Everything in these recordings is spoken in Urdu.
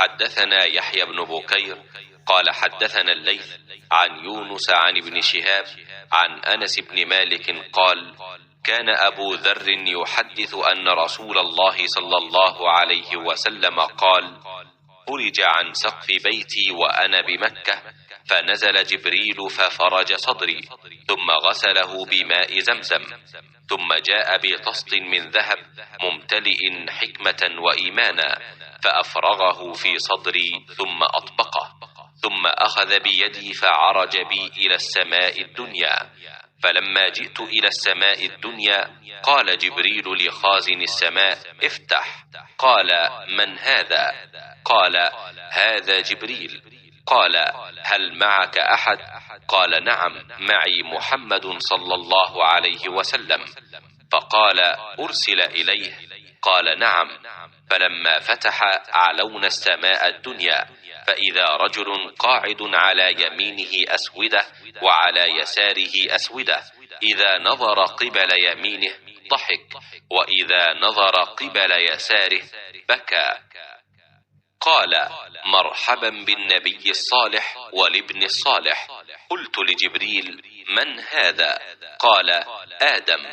حدثنا يحيى بن بكير قال حدثنا الليث عن يونس عن ابن شهاب عن أنس بن مالك قال: كان أبو ذر يحدث أن رسول الله صلى الله عليه وسلم قال: فرج عن سقف بيتي وأنا بمكة، فنزل جبريل ففرج صدري، ثم غسله بماء زمزم، ثم جاء بطست من ذهب ممتلئ حكمة وإيمانا، فأفرغه في صدري ثم أطبقه، ثم أخذ بيدي فعرج بي إلى السماء الدنيا. فلما جئت إلى السماء الدنيا قال جبريل لخازن السماء: افتح. قال: من هذا؟ قال: هذا جبريل. قال: هل معك أحد؟ قال: نعم، معي محمد صلى الله عليه وسلم. فقال: أرسل إليه؟ قال: نعم. فلما فتح علونا السماء الدنيا، فإذا رجل قاعد على يمينه أسودة وعلى يساره أسودة، إذا نظر قبل يمينه ضحك، وإذا نظر قبل يساره بكى. قال: مرحبا بالنبي الصالح والابن الصالح. قلت لجبريل: من هذا؟ قال: آدم.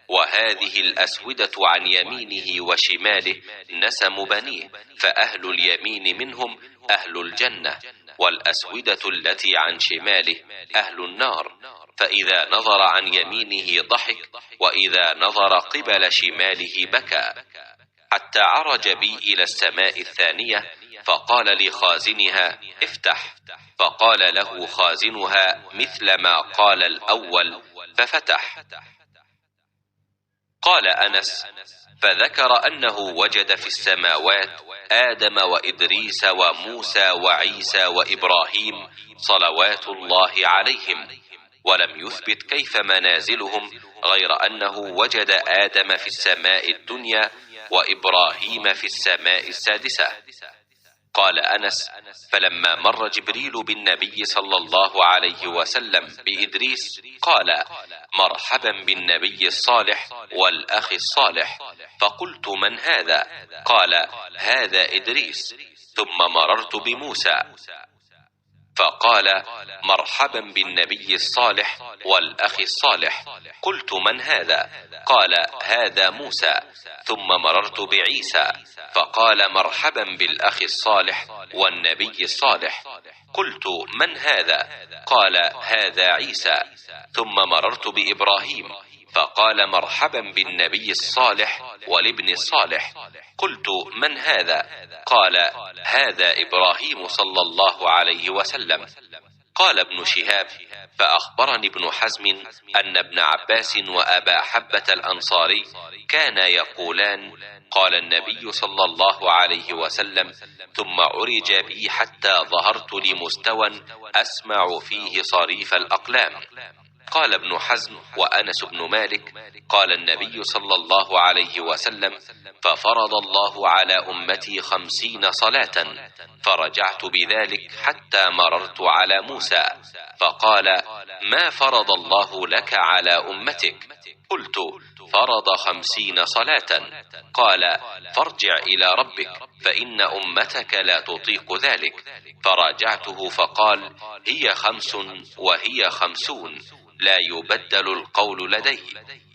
وهذه الأسودة عن يمينه وشماله نسم بنيه، فأهل اليمين منهم أهل الجنة، والأسودة التي عن شماله أهل النار. فإذا نظر عن يمينه ضحك، وإذا نظر قبل شماله بكى، حتى عرج بي إلى السماء الثانية، فقال لخازنها: افتح. فقال له خازنها مثل ما قال الأول، ففتح. قال أنس: فذكر أنه وجد في السماوات آدم وإدريس وموسى وعيسى وإبراهيم صلوات الله عليهم، ولم يثبت كيف منازلهم، غير أنه وجد آدم في السماء الدنيا وإبراهيم في السماء السادسة. قال أنس: فلما مر جبريل بالنبي صلى الله عليه وسلم بإدريس قال: مرحبا بالنبي الصالح والأخ الصالح. فقلت: من هذا؟ قال: هذا إدريس. ثم مررت بموسى فقال: مرحبا بالنبي الصالح والأخ الصالح. قلت: من هذا؟ قال: هذا موسى. ثم مررت بعيسى فقال: مرحبا بالأخ الصالح والنبي الصالح. قلت: من هذا؟ قال: هذا عيسى. ثم مررت بإبراهيم فقال: مرحبا بالنبي الصالح والابن الصالح. قلت: من هذا؟ قال: هذا إبراهيم صلى الله عليه وسلم. قال ابن شهاب: فأخبرني ابن حزم أن ابن عباس وأبا حبة الأنصاري كانا يقولان: قال النبي صلى الله عليه وسلم: ثم عرج بي حتى ظهرت لمستوى أسمع فيه صريف الأقلام. قال ابن حزم وأنس بن مالك: قال النبي صلى الله عليه وسلم: ففرض الله على أمتي 50 صلاة، فرجعت بذلك حتى مررت على موسى فقال: ما فرض الله لك على أمتك؟ قلت: فرض 50 صلاة. قال: فارجع إلى ربك فإن أمتك لا تطيق ذلك. فراجعته فقال: هي 5 وهي 50، لا يبدل القول لدي.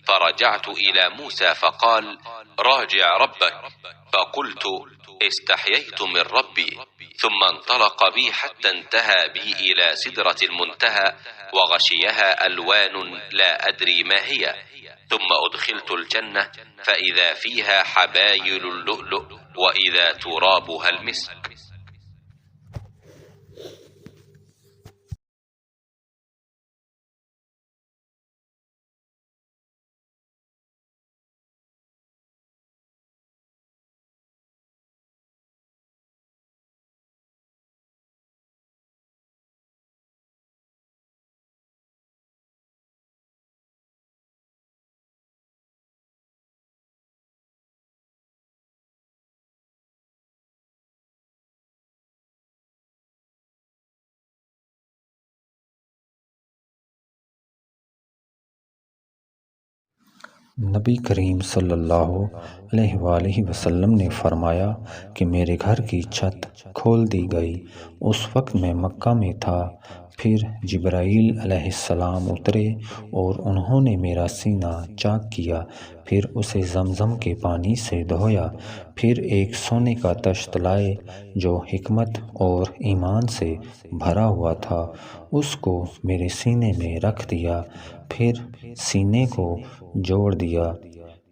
فرجعت إلى موسى فقال: راجع ربك. فقلت: استحييت من ربي. ثم انطلق بي حتى انتهى بي إلى سدرة المنتهى، وغشيها ألوان لا أدري ما هي. ثم أدخلت الجنة فإذا فيها حبايل اللؤلؤ، وإذا ترابها المسك. نبی کریم صلی اللہ علیہ وآلہ وسلم نے فرمایا کہ میرے گھر کی چھت کھول دی گئی۔ اس وقت میں مکہ میں تھا۔ پھر جبرائیل علیہ السلام اترے اور انہوں نے میرا سینہ چاک کیا، پھر اسے زمزم کے پانی سے دھویا، پھر ایک سونے کا تشت لائے جو حکمت اور ایمان سے بھرا ہوا تھا، اس کو میرے سینے میں رکھ دیا، پھر سینے کو جوڑ دیا،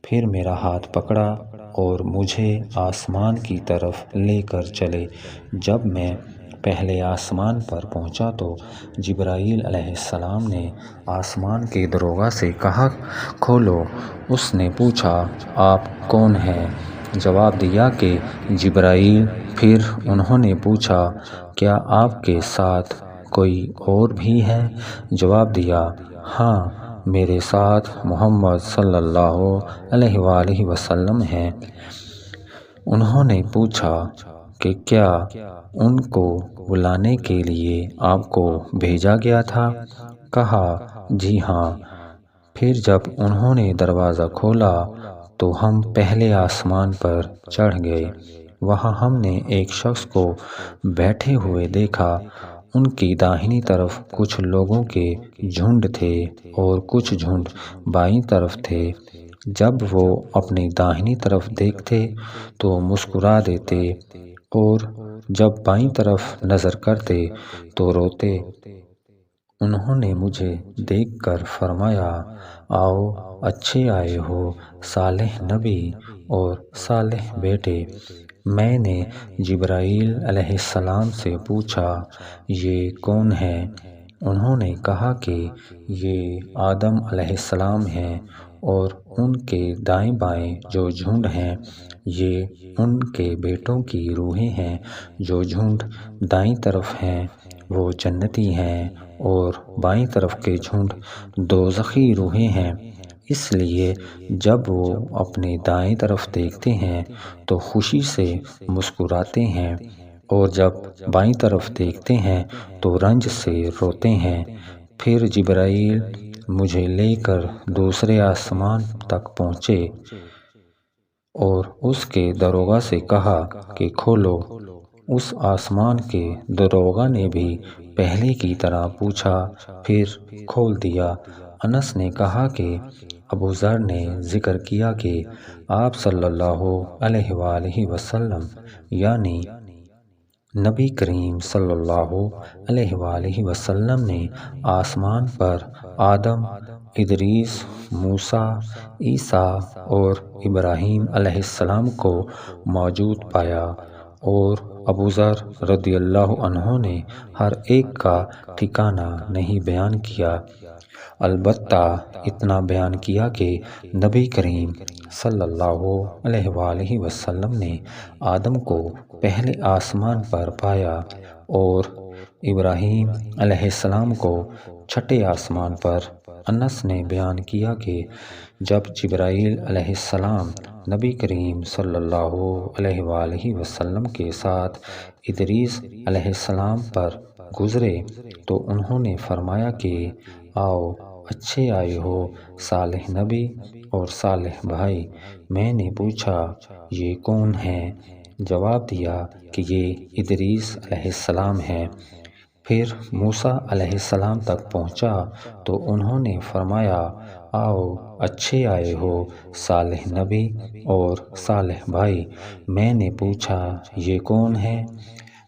پھر میرا ہاتھ پکڑا اور مجھے آسمان کی طرف لے کر چلے۔ جب میں پہلے آسمان پر پہنچا تو جبرائیل علیہ السلام نے آسمان کے دروازے سے کہا، کھولو۔ اس نے پوچھا، آپ کون ہیں؟ جواب دیا کہ جبرائیل۔ پھر انہوں نے پوچھا، کیا آپ کے ساتھ کوئی اور بھی ہے؟ جواب دیا، ہاں، میرے ساتھ محمد صلی اللہ علیہ وآلہ وسلم ہیں۔ انہوں نے پوچھا کہ کیا ان کو بلانے کے لیے آپ کو بھیجا گیا تھا؟ کہا، جی ہاں۔ پھر جب انہوں نے دروازہ کھولا تو ہم پہلے آسمان پر چڑھ گئے۔ وہاں ہم نے ایک شخص کو بیٹھے ہوئے دیکھا۔ ان کی داہنی طرف کچھ لوگوں کے جھنڈ تھے اور کچھ جھنڈ بائیں طرف تھے۔ جب وہ اپنی داہنی طرف دیکھتے تو مسکرا دیتے اور جب بائیں طرف نظر کرتے تو روتے۔ انہوں نے مجھے دیکھ کر فرمایا، آؤ، اچھے آئے ہو صالح نبی اور صالح بیٹے۔ میں نے جبرائیل علیہ السلام سے پوچھا، یہ کون ہیں؟ انہوں نے کہا کہ یہ آدم علیہ السلام ہیں، اور ان کے دائیں بائیں جو جھنڈ ہیں یہ ان کے بیٹوں کی روحیں ہیں۔ جو جھنڈ دائیں طرف ہیں وہ جنتی ہیں اور بائیں طرف کے جھنڈ دوزخی روحیں ہیں۔ اس لیے جب وہ اپنے دائیں طرف دیکھتے ہیں تو خوشی سے مسکراتے ہیں، اور جب بائیں طرف دیکھتے ہیں تو رنج سے روتے ہیں۔ پھر جبرائیل مجھے لے کر دوسرے آسمان تک پہنچے اور اس کے داروغہ سے کہا کہ کھولو۔ اس آسمان کے داروغہ نے بھی پہلے کی طرح پوچھا، پھر کھول دیا۔ انس نے کہا کہ ابو ذر نے ذکر کیا کہ آپ صلی اللہ علیہ وآلہ وسلم یعنی نبی کریم صلی اللہ علیہ وآلہ وسلم نے آسمان پر آدم، ادریس، موسیٰ، عیسیٰ اور ابراہیم علیہ السلام کو موجود پایا، اور ابو ذر رضی اللہ عنہ نے ہر ایک کا ٹھکانہ نہیں بیان کیا، البتہ اتنا بیان کیا کہ نبی کریم صلی اللہ علیہ وآلہ وسلم نے آدم کو پہلے آسمان پر پایا اور ابراہیم علیہ السلام کو چھٹے آسمان پر۔ انس نے بیان کیا کہ جب جبرائیل علیہ السلام نبی کریم صلی اللہ علیہ وآلہ وسلم کے ساتھ ادریس علیہ السلام پر گزرے تو انہوں نے فرمایا کہ آؤ، اچھے آئے ہو صالح نبی اور صالح بھائی۔ میں نے پوچھا، یہ کون ہیں؟ جواب دیا کہ یہ ادریس علیہ السلام ہیں۔ پھر موسیٰ علیہ السلام تک پہنچا تو انہوں نے فرمایا، آؤ، اچھے آئے ہو صالح نبی اور صالح بھائی۔ میں نے پوچھا، یہ کون ہیں؟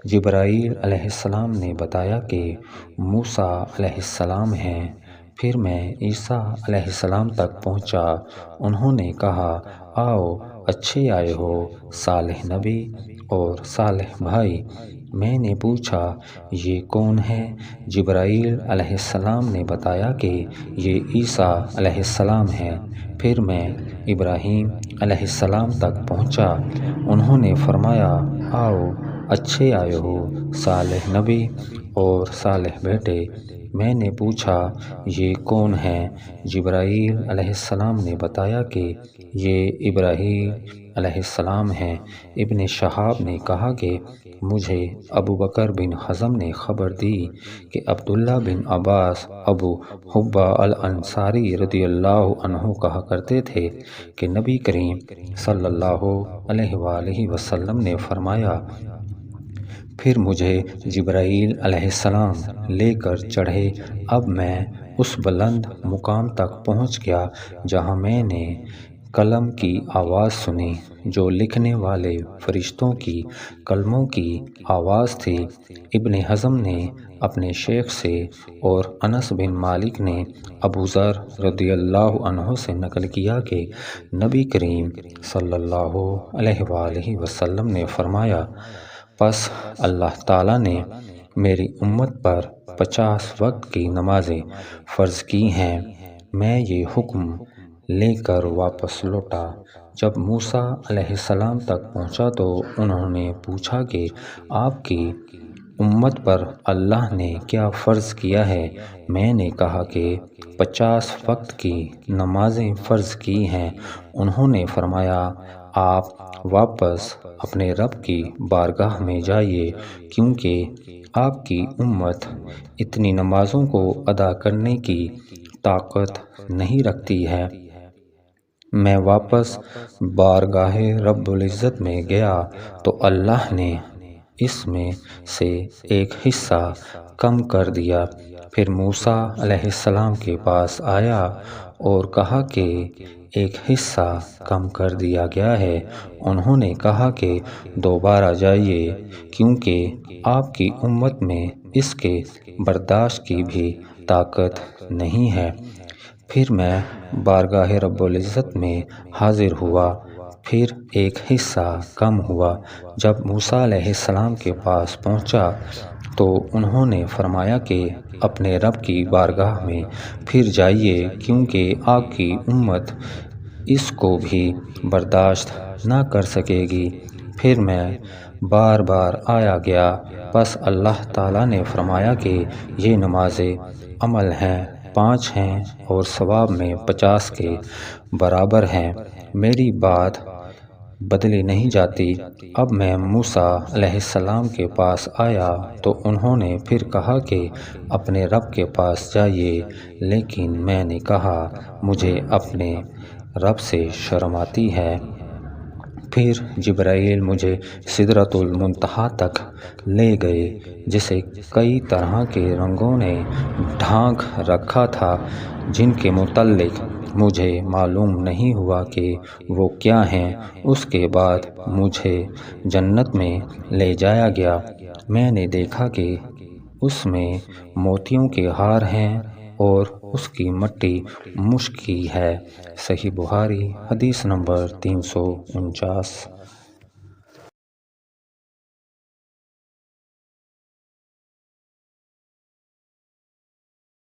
جبرائیل علیہ السلام نے بتایا کہ موسیٰ علیہ السلام ہیں۔ پھر میں عیسیٰ علیہ السلام تک پہنچا۔ انہوں نے کہا، آؤ، اچھے آئے ہو صالح نبی اور صالح بھائی۔ میں نے پوچھا، یہ کون ہیں؟ جبرائیل علیہ السلام نے بتایا کہ یہ عیسیٰ علیہ السلام ہیں۔ پھر میں ابراہیم علیہ السلام تک پہنچا۔ انہوں نے فرمایا، آؤ، اچھے آئے ہو صالح نبی اور صالح بیٹے۔ میں نے پوچھا یہ کون ہیں؟ جبرائیل علیہ السلام نے بتایا کہ یہ ابراہیم علیہ السلام ہیں۔ ابن شہاب نے کہا کہ مجھے ابو بکر بن حزم نے خبر دی کہ عبداللہ بن عباس ابو حبہ الانصاری رضی اللہ عنہ کہا کرتے تھے کہ نبی کریم صلی اللہ علیہ وآلہ وسلم نے فرمایا، پھر مجھے جبرائیل علیہ السلام لے کر چڑھے۔ اب میں اس بلند مقام تک پہنچ گیا جہاں میں نے قلم کی آواز سنی جو لکھنے والے فرشتوں کی قلموں کی آواز تھی۔ ابن حزم نے اپنے شیخ سے اور انس بن مالک نے ابو ذر رضی اللہ عنہ سے نقل کیا کہ نبی کریم صلی اللہ علیہ وآلہ وسلم نے فرمایا، پس اللہ تعالیٰ نے میری امت پر 50 وقت کی نمازیں فرض کی ہیں۔ میں یہ حکم لے کر واپس لوٹا۔ جب موسیٰ علیہ السلام تک پہنچا تو انہوں نے پوچھا کہ آپ کی امت پر اللہ نے کیا فرض کیا ہے؟ میں نے کہا کہ 50 وقت کی نمازیں فرض کی ہیں۔ انہوں نے فرمایا، آپ واپس اپنے رب کی بارگاہ میں جائیے کیونکہ آپ کی امت اتنی نمازوں کو ادا کرنے کی طاقت نہیں رکھتی ہے۔ میں واپس بارگاہ رب العزت میں گیا تو اللہ نے اس میں سے ایک حصہ کم کر دیا۔ پھر موسیٰ علیہ السلام کے پاس آیا اور کہا کہ ایک حصہ کم کر دیا گیا ہے۔ انہوں نے کہا کہ دوبارہ جائیے کیونکہ آپ کی امت میں اس کے برداشت کی بھی طاقت نہیں ہے۔ پھر میں بارگاہ رب العزت میں حاضر ہوا، پھر ایک حصہ کم ہوا۔ جب موسیٰ علیہ السلام کے پاس پہنچا تو انہوں نے فرمایا کہ اپنے رب کی بارگاہ میں پھر جائیے کیونکہ آپ کی امت اس کو بھی برداشت نہ کر سکے گی۔ پھر میں بار بار آیا گیا، پس اللہ تعالیٰ نے فرمایا کہ یہ نمازیں عمل ہیں، 5 ہیں اور ثواب میں 50 کے برابر ہیں، میری بات بدلی نہیں جاتی۔ اب میں موسیٰ علیہ السلام کے پاس آیا تو انہوں نے پھر کہا کہ اپنے رب کے پاس جائیے، لیکن میں نے کہا مجھے اپنے رب سے شرم آتی ہے۔ پھر جبرائیل مجھے سدرۃ المنتہا تک لے گئے جسے کئی طرح کے رنگوں نے ڈھانک رکھا تھا، جن کے متعلق مجھے معلوم نہیں ہوا کہ وہ کیا ہیں۔ اس کے بعد مجھے جنت میں لے جایا گیا۔ میں نے دیکھا کہ اس میں موتیوں کے ہار ہیں اور اس کی مٹی مشک کی ہے۔ صحیح بخاری حدیث نمبر 349۔